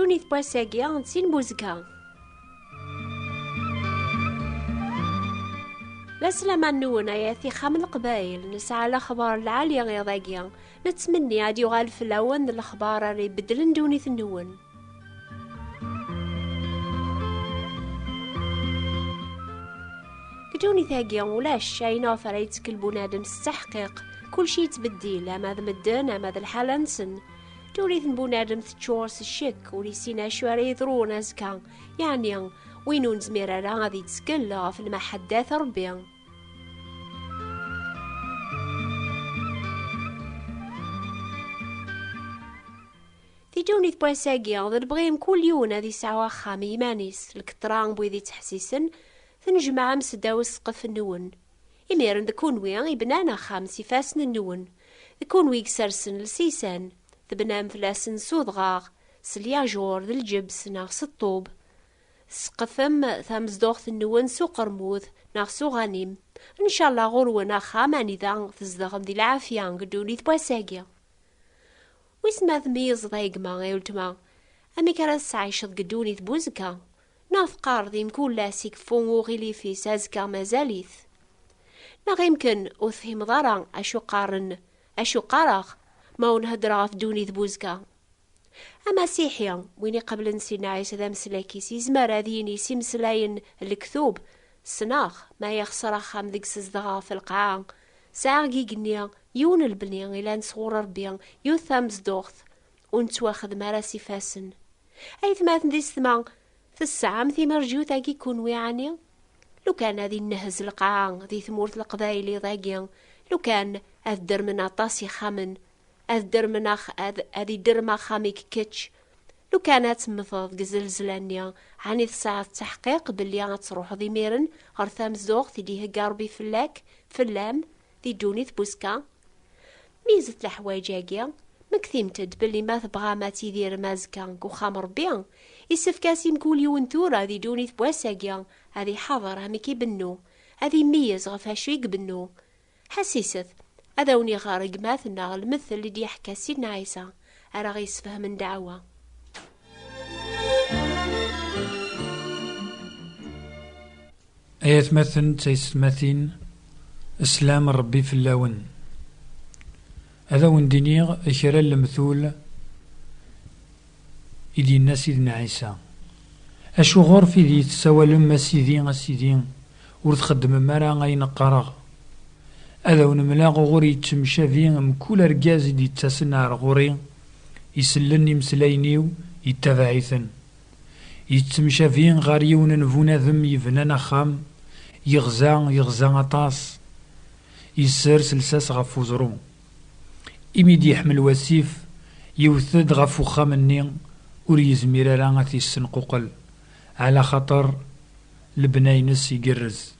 دوني ثبواساكيا نسين بوزكا. لا سلامة نون اياثي خام القبايل نسعى الاخبار العالية غيضاقيا نتمني عاد يغال في الاول الاخبار ري بدلن دوني ثنون. كدوني ثاقيا ولاش شاي نوفر يتكل بنادم التحقيق كل شي يتبديل اما ذا مدن اما ذا الحالة نسن دوني ثن بنادم تشورس الشك وليسينا شواري يضرون ازكا يعني وينون زميرا غادي تسكل في المحدات ربي. دوني ثبواساكيا ذا البغيم كل يوم هذي ساعة خامي مانيس الكتران بويدي تحسيسن ثنجمع مسداو السقف النون إميرن ذكون ويا يبنانا خامسي فاسن النون ذكون ويك سرسن لسيسان ذبنام فلاسن سوضغاغ سلياجور ذا الجبس ناغس الطوب سقفم ثامزدوغ النون سو قرموذ ناغ سو غنيم إن شاء الله غرونا خاماني ذا تزدغم ذي العافيان قدوني ثبواساكيا. ويسما ثميز ضايق ما غيولتما أمي كراس عايشة قدوني ثبوزكا ناف قارضي مكون لاسيك فونغو غيلي في سازكا مازاليث ناغ يمكن أثهم ضرا أشو قارغ ما ونهدرا في دوني ثبوزكا. أما سيحيا ويني قبل نسينا عيسى ذا مسلاكي سيزمار هذيني سيمسلاين الكثوب سناغ ما يخسر خام ذيك سزدغا في القاعة ساعة قنيا يون البنيان إلى نصغور ربيان يوثامز دوغث ونتواخذ مراسي فاسن أي ثماثن دي ثمان في الساعة مثي مرجو تاكي كون ويعني لو كان هذي النهز القاعة ذي ثمورت القبايلي ضاقيا لو كان أذدر من عطاسي خامن أذدر من هذي درما خاميك كتش لو كانت مفض قزلزلانيا عني الساعة التحقيق باللي تروح ذي ميرن غرثامز دوغث يديه قاربي فلاك فلام ذي دوني ثبوسكا. ميزة الحوايجاكيا مكثيمتد باللي ما تبغى ما تيدير مازكا وخامر بيان يسفكاسي مكول يون ثورة ذي دوني ثبواساكيا هذي حضر همي كيبنو هذي ميز غفاشو يقبنو حسيست هذا وني غارق ماثنا المثل اللي دي حكا سيدنا عيسى أرا غيسفه من دعوة. آيات مثل تيسمثين اسلام ربي في اللون هذا وندينيغ إكرا المثول إدي الناس سيدنا عيسى أشو غرفي ذي تساوى لما سيدي ورتخدم مارا غاين قراغ هذا ونملاغ غوري تمشافين مكول رقاز دي تاسنا غوري يسلني مسلاينيو يتبعيثن يتمشافين غاريون نفونا ذم يفنانا خام يغزا أطاس يسر سلساس غفو زرو إميدي يحمل وسيف يوثد غفو خامني وريز ميرالا غاثي السنقوقل على خطر لبناينس يقرز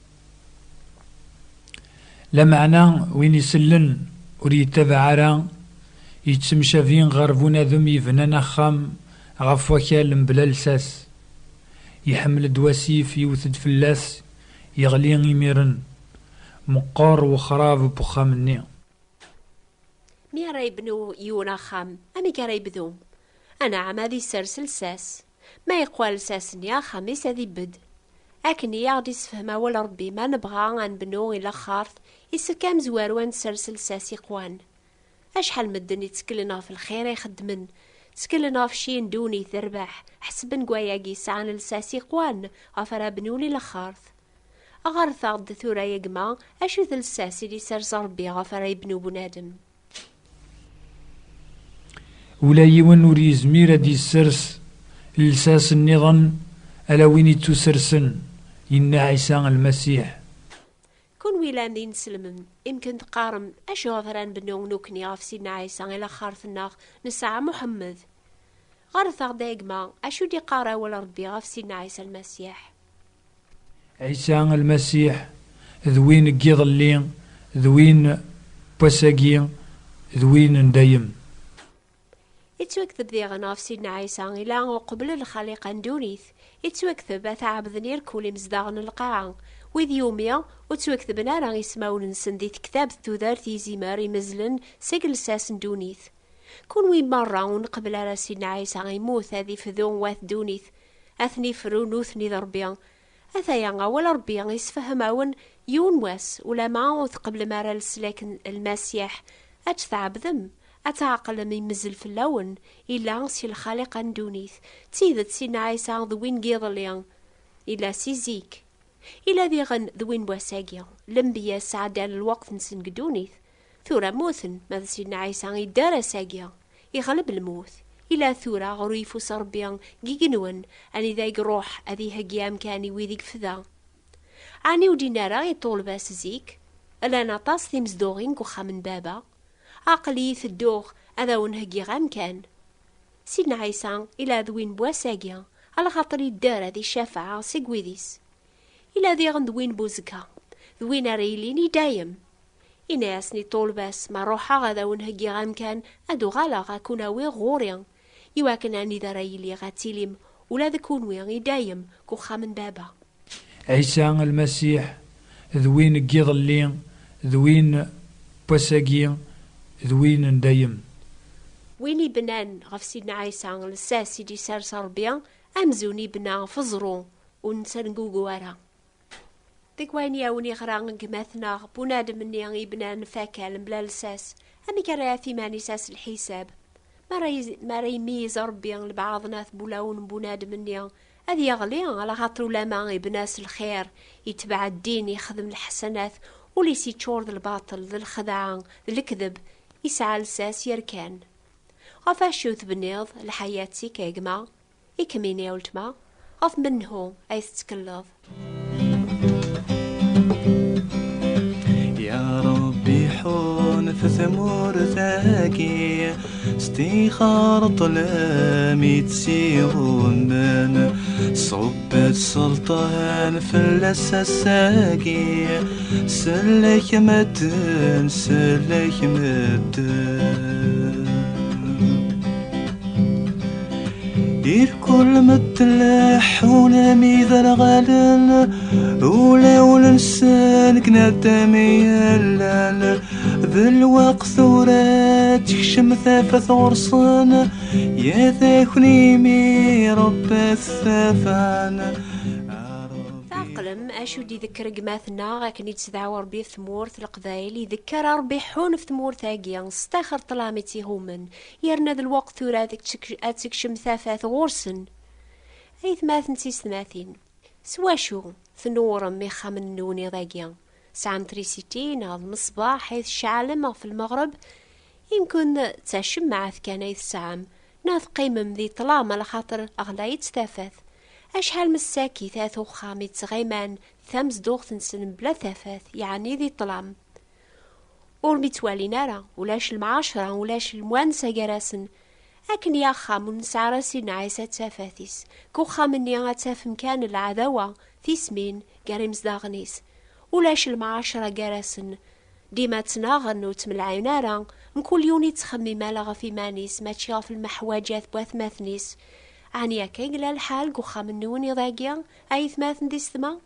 لا معنى وين يسلن وريتبع راه يتمشى فين غربونا ذم يفنانا خام غفو كالم بلا لساس يحمل دواسيف يوثد فلاس يغلي يميرن مقار وخراب بخامني مي راه يبنو يونا خام أمي كرا يبدو أنا عمادي سرسل ساس ما يقوال ساسني خميس هذي بد أكني يغدي سفهما ولا ربي ما نبغى نبنو إلا خارث يسكام زواروان سرسل ساس يقوان أشحال مدن يتسكلنا في الخير يخدمن تسكلنا في شي ندوني تربح حسبن قواياقي سعان لساس يقوان غفرا بنولي لخارث أغارث عض ثورا يقما أشو ذا الساسي لي سرس ربي غفرا يبنو بنادم ولا يون وريز ميرا دي السرس لساس النظام ألا وين يتسرسن إن عيسى المسيح كون ويلان دي نسلمن يمكن تقارم أشو غفرا بنو نوكني غف سيدنا عيسى إلا خارثنا نسعى محمد غارث دايقما أشو دي قارا ولا ربي غف سيدنا عيسى المسيح عيسى المسيح ذوين قيض اللين ذوين بوساقين ذوين ندايم يتوكثب ذي غناف سيدنا عيسى إلا وقبل الخليقة ندونيث يتوكثب أثعب ذنير كولي مزداغن القاعة وذ يوميا وتوكثب نارا يسماون نسن ذي كتاب تودار ذي زمار يمزلن سجل ساس ندونيث كون وين مرة ونقبل على سيدنا عيسى غيموت هذه فذون واث دونيث أثني فرون وثني ضربيان أثايا ولا ربي يسفهم عون يون واس ولا معوث قبل ما رالس لكن المسيح أتثعب ذم أتعقل من مزل في اللون إلا غسي الخالق دونيث تيذت سيدنا عيسى ذوين قيضليان إلا سيزيك إلا ذي غن ذوين واساقيا لنبيا سعدان الوقت نسن قدونيث ثورة موثن ماذا سيدنا عيسى يدار ساقيا يغلب الموت إلا ثورة غريف وصربيان جيجنون أني ذاك روح أذي هجيام كاني ويذيك فذا عني ودينارا يطول باس زيك ألا نطاس ثيمز دوغين كوخا من بابا عقلي الدوغ أذا ونهجي غام كان سيدنا عيسى إلا ذوين بواساقيا على خاطر يدار هذي الشفاعة سيقويديس إلا ذي غندوين بوزكا ذوين ريليني دايم إناسني طول باس ما روحا غادا ونهجي غام كان أدو غالا غاكوناوي غوريان يواكن أني ذرايلي غاتيليم ولا ذكون ويغي دايم كوخا من بابا عيسى المسيح ذوين قيضلين ذوين بوساقين ذوين دايم ويني بنان غف سيدنا عيسى لساسي دي سار صربيا أمزوني بنا فزرو ونسرنقوقوارا ذيك وين ياوني غران قماثنا بنادم مني غيبنان فاكال بلا لساس أمي كرايا في ماني ساس الحساب ما ريميز ربي لبعضنا بولاون بنادم مني هذي يغلي على خاطر لما يبناس الخير يتبع الدين يخدم الحسنات وليس يتشور الباطل ذي الخدعة ذي الكذب يسعى لساس يركان غفاشوث بنيض لحياتي كيجما يكميني ولتما غف منه أي تتكلظ يا ربي حون في ثمور ثاقي استيخار طلامي تسيغون من صبت سلطان في الساقي سلك مدن سلك مدن دير كل متلح ونامي ذا غالن ولو لنسانك ندامي يلان ذا الوقت ورات تكشم ثافة غرصان يا ذاكني مي رب الثافان تعقلم أشو دي ذكر قماثنا غاكني تسدعوا ربي في ثمورث القبايل يذكر ربي حون في ثمور ثاقيا ستاخر طلامتي هومن يرنا ذا الوقت ورا تكشم ثافات غورسن أي ثماثن ثماثين سواشو ثنور ميخا من نوني ضاقيا سانتريسيتي ناض مصباح حيث شعلم في المغرب يمكن تشم معاث كان ايث سعام ناض قيمم ذي طلام على خاطر أغلايت ثافات أشحال مساكي ثاث وخامي تغيمان ثمز دوغتنسن بلا ثافات يعني ذي طلام ورمي توالي نارا ولاش المعاشرة ولاش الموانسة جراسن أكن يا خام ونسعى سيدنا عيسى تافاثيس كو خامني غاتاف مكان العداوة ثيسمين قاري مزداغنيس ولاش المعاشرة جراسن ديما تناغن وتملعي نارا مكل يوني تخمي مالغا في مانيس ماتشي غاف المحواجات بواث ماثنيس عني كيقلا الحال كو خامني وني ضاقيا أي ثماثن ديس ثما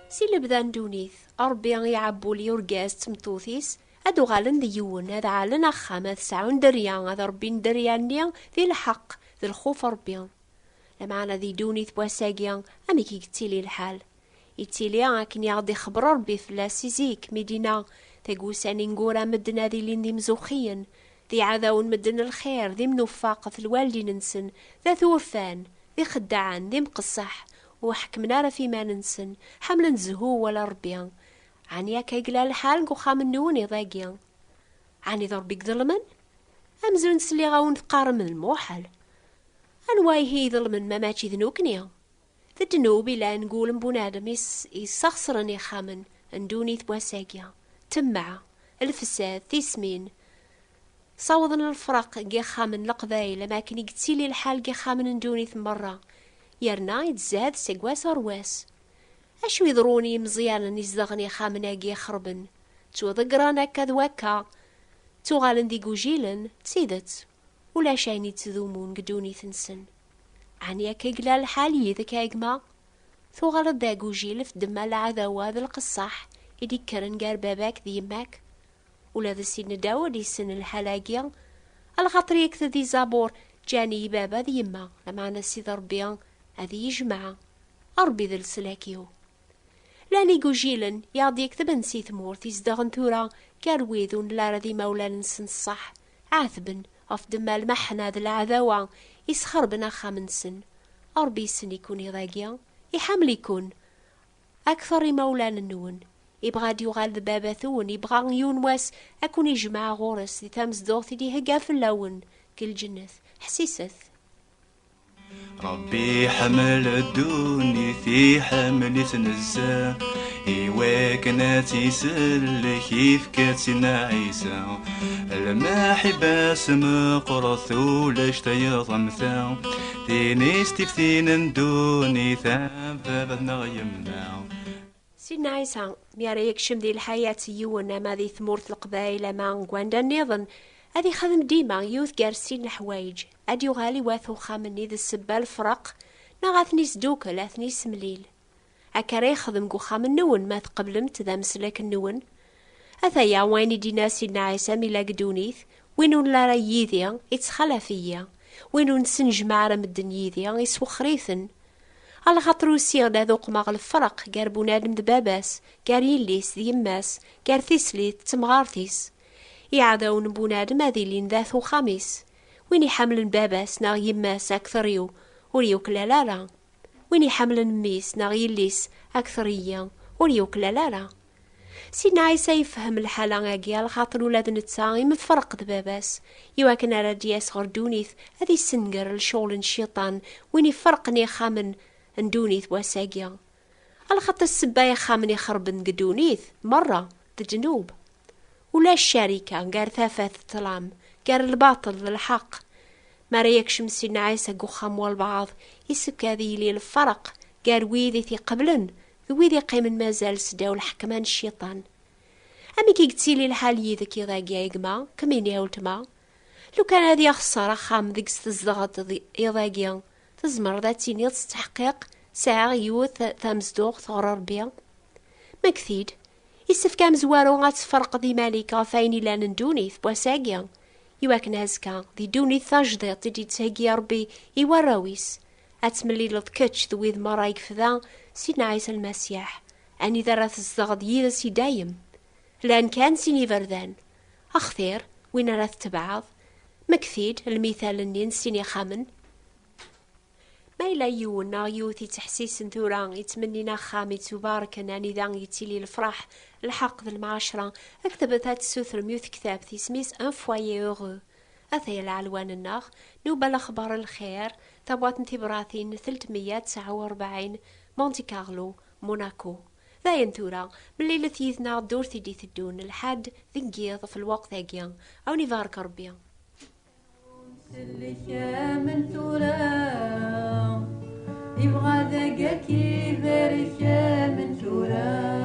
سيلي بذان دونيث أربي يعبو لي ورقاز تمطوثيس أدو غالن ديون هذا عالن أخام هذا سعون دريان هذا ربين دريانيا ذي الحق ذي الخوف ربيان لمعنا ذي دونيث بواساقيا أمي كي قتيلي الحال يتيلي أكن يغدي خبر ربي فلاسي زيك مدينة تقوساني نقورا مدنا ذي لين ذي مزوخيا ذي عذاون مدن الخير ذي منوفاقة في الوالدي ننسن ذا ثورفان ذي خدعان ذي مقصح وحكمنا راه فيما ننسن حمل نزهو ولا ربيان عني كيقلا الحال قو خام النوني ضاقيا عني ضربك ظلمن أمزو نسلي غاون ثقار من الموحل أنواي هي ظلمن ما ماشي ذنوكنيا ذا دنوبي لا نقول بنادم يسخسرني خامن اندوني ثبواساقيا تمع الفساد ثيسمين صوضن الفرق جي خامن لقضاي لما كني قتيلي الحال جي خامن اندوني ثمرة يرنا يتزاد سيقواس رواس أشو يضروني مزيانا يزدغني خامناقي يخربن تو ذقرانا كذواكا تو غالن دي قوجيلن تسيدت ولا شايني تذومون قدوني ثنسن عني كيقلا الحالي ذكا يقما تو غالد دا قوجيل في دم العذاوة ذا القصاح إدي كرن قال باباك ذي يماك ولا ذا سين داود يسن الحلاقيا الخاطر يكثر ذي زابور جاني بابا ذي يما لما أنا سيد ربيان هذي يجمع أربي ذي السلاكيو لاني جيلا يعضي يكتب نسي ثمور تيزدغن ثورا كارويذون لا رذي مولا نسن الصح عاثبن أفدم المحنة ذي العذاوة يسخر بنا خامنسن أربي سن يكون يضاقيا يحمل يكون أكثر مولانا النون يبغى يغال بابا ثون يبغى يون واس أكون يجمع غورس دي تامس دوغتي دي هقا في اللون كل جنث حسيسث ربي حمل الدوني في حمل تنزا إيواكنا تيسل كيف كاتنا عيسى المحبة سمقرث ولاش تيضمثا ثيني ستفتين ندوني ثام فابدنا غيمنا سيدنا عيسى ميارا يكشم ذي الحياة يونا ما ذي ثمورة القبائل ما نقواندا نيضن أدي خدم ديما يوث جارسين الحوايج أدي غالي واثو خامني ذي السبال الفرق نغاثني سدوكا لاثني سمليل أكاري يخدم قو خام النون ما تقبلمت ذا مسلك النون أثايا وين دينا سيدنا عيسى ميلا قدونيث وينو لا راييذيا يتخلفيا وينو نسنجمع رمدن يذيا يسوخريثن على خاطرو سيغ دا ذوق ماغ الفرق قار بونادم دباباس قار يليس ذي يماس قار ثيسليت تمغارتيس يعداون بونادم هذي لين ذاثو خاميس وين يحملن باباس ناغ يماس أكثريو وريوك لالا وين يحملن ميس ناغ يليس أكثريا وريوك لالا سيدنا عيسى يفهم الحالة أجيال خاطر ولاد نتساغي من فرق دباباس يواكن على دياس غردونيث هذي السنقر الشغل الشيطان وين يفرقني خامن ندونيث واساقيا على خاطر السبايا خامن يخربن قدونيث مرة الجنوب ولا الشركة قار ثافات الظلام قار الباطل للحق ما ريكشم سيدنا عيسى قخام والبعض يسك هذي لي الفرق قار ويذي ثي قبلن ويذي قيمن مازال سداو الحكمان الشيطان أمي كي قتيلي الحال يذك يضاقيا يقما كمين يهولتما لو كان هذي خسارة خام ذيك ستزدغط يضاقيا تزمر ذاتيني تستحقيق ساعة يوث ثامزدوغ ثغرر بيا مكثيد يسف كام زوارو غاتفرق ذي مالكا فايني لا ندونيث بواساقيا يواكن هزكا ذي دونيث تاجديط دي تهاقيا ربي يوراويس أتملي لذكتش ذويذ مرايك فذا سيدنا عيسى المسيح أني ذرات الزغض يدسي دايم لأن كان سيني فردان أخثير وين راث تبعض مكثيد المثال النين سيني خامن ما إلا يونا يوثي تحسيس ثوران يتمنينا خامي تبارك أنني ذا يتيلي الفرح الحق ذا المعاشرة أكتبت هات سوثر ميوث كتاب تسميس ان فوايي أوغو أثي العلوان الناغ نوبة الأخبار الخير تبوات انتبراثين 349 مونتي كارلو موناكو ذا ينثورا من ليلة يذنا دور ثدي ثدون الحد ذنقيض في الوقت ذاقيا أو نفارك ربيا من ثورا يبغى ذاقاكي باركة من ثورا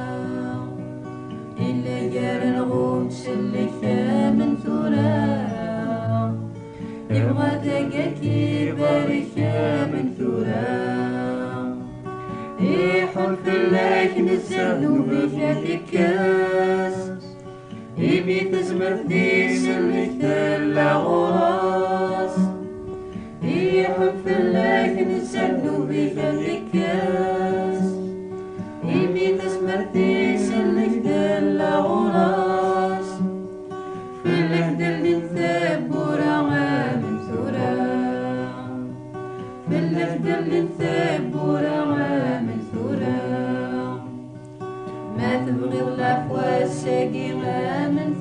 إلا جار الغوم سلكة من ثورا يبغى ذاقاكي باركة من ثورا يحب لك نسهل بك في الكاس يبي تزمر في سلك الغراس يحب لك نسهل بك في الكاس يبي تزمر في سلك الغراس في الهد اللي نثبورا من ثورا في الهد اللي نثبورا من ثورا ما تبغي العفو الساقي من